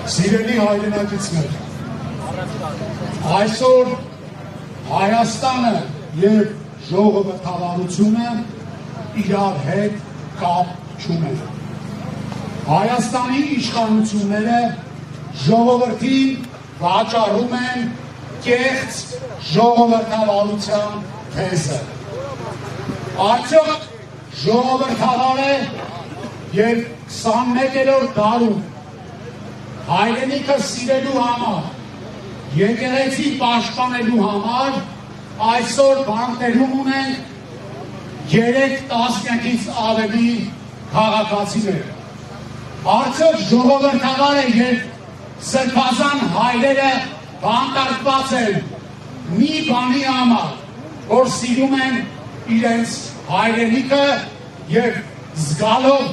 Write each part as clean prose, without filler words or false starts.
Սիրելի հայրենակիցներ, այսօր Հայաստանը և ժողովրդավարությունը իրար հետ կապ չունեն։ Հայաստանի իշխանությունները ժողովրդին վաճառում են կեղծ ժողովրդավարության թեզը։ Արդյոք ժողովրդավար է, երբ 21-րդ դարում հայրենիքը սիրելու համար, եկեղեցի պաշտպանելու համար այսօր բանտերում ունենք 3 տասնյակից ավելի քաղաքացիներ։ Արդյոք ժողովրդավար է, երբ սրբազան հայրերը բանտարկված են մի բանի համար, որ սիրում են իրենց հայրենիքը և զգալով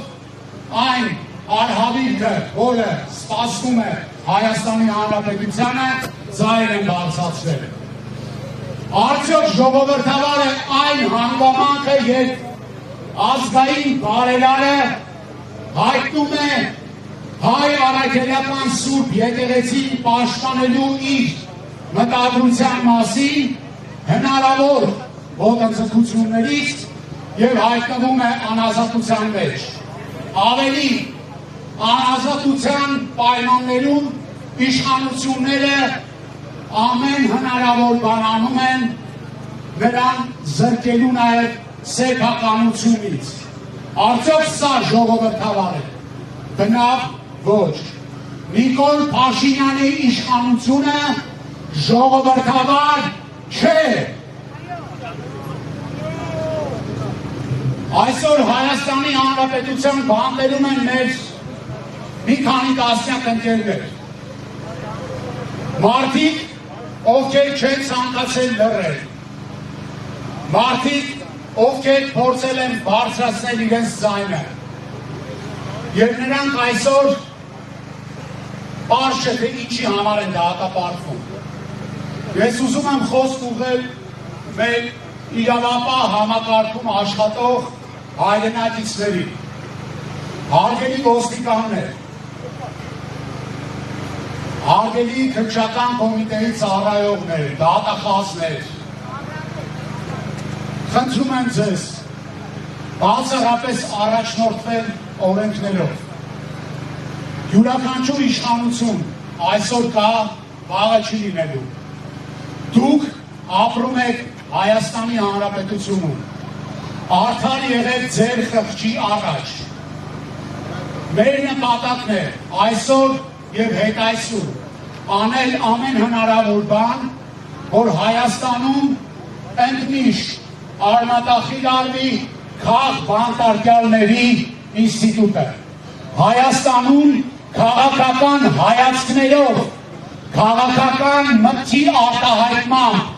այն արհավիրքը, որը սպասվում է Հայաստանի Հանրապետությանը, ձայր են բարձրացրել։ Արդյոք ժողովրդավար է այն հանգամանքը, երբ ազգային բարերարը հայտնում է հայ առաքելական սուրբ եկեղեցին պաշտպանելու իր մտադրության մասին հնարավոր ոտնձգություններից և հայտնվում է անազատության մեջ։ Ավելի անազատության պայմաններում իշխանությունները ամեն հնարավոր բան անում են նրան զրկելու նաև սեփականությունից։ Արդյոք սա ժողովրդավար է։ Բնավ ոչ։ Նիկոլ Փաշինյանի իշխանությունը ժողովրդավար չէ։ Այսօր Հայաստանի Հանրապետության բանտերում են մեր մի քանի տասնյակ ընկերներ։ Մարդիկ, ովքեր չեն ցանկացել լռել։ Մարդիկ, ովքեր փորձել են բարձրացնել իրենց ձայնը։ Եվ նրանք այսօր պարզ չէ, թե ինչի համար են դատապարտվում։ Ես ուզում եմ խոսք ուղղել մեր իրավապահ համակարգում աշխատող հայրենակիցների, հարգելի ոստիկաններ, հարգելի քննչական կոմիտեի ծառայողներ, դատախազներ, խնդրում եմ ձեզ բացառապես առաջնորդվել օրենքներով։ Յուրաքանչյուր իշխանություն այսօր կա, վաղը չի լինելու։ Դուք ապրում եք Հայաստանի Հանրապետությունում, արդար եղեք ձեր խղճի առաջ։ Մեր նպատակն է այսօր և հետայսուր անել ամեն հնարավոր բան, որ Հայաստանում ընդմիշտ արմատախիլ արվի քաղաք բանտարկյալների ինստիտուտը։ Հայաստանում քաղաքական հայացքներով, քաղաքական մտքի արտահայտմամբ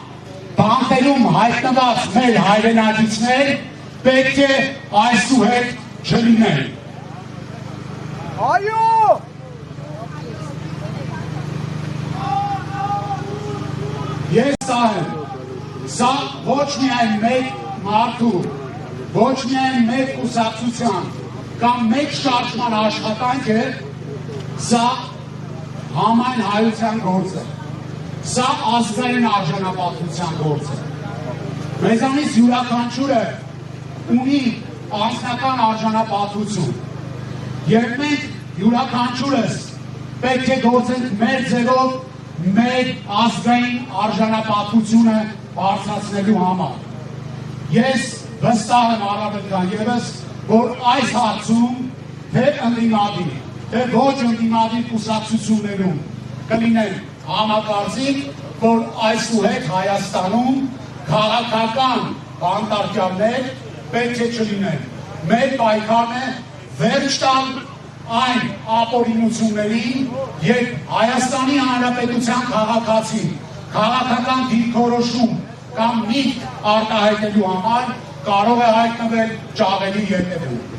բանտերում հայտնված մեր հայրենակիցներ պետք է այսուհետ չլինեն։ Այո! Ես սա եմ, սա ոչ միայն մեկ մարդու, ոչ միայն մեկ կուսակցության կամ մեկ շարժման աշխատանք է, սա համայն հայության գործ է, սա ազգային արժանապատվության գործ է։ Մեզանից յուրաքանչյուրը ունի անձնական արժանապատվություն, և մենք յուրաքանչյուրս պետք է գործենք մեր ձևով մեր ազգային արժանապատվությունը բարձրացնելու համար։ Ես վստահ եմ առավել քան ևս, որ այս հարցում թե ընդդիմադիր, թե ոչ ընդդիմադիր կուսակցություններում կլինեն համակարծիք, որ այսուհետ Հայաստանում քաղաքական բանտարկյալներ պետք է չլինեն։ Մեր պայքարն է վերջ տալ այն ապօրինություններին, երբ Հայաստանի Հանրապետության քաղաքացին քաղաքական դիրքորոշում կամ միտք արտահայտելու համար կարող է հայտնվել ճաղերի ետևում։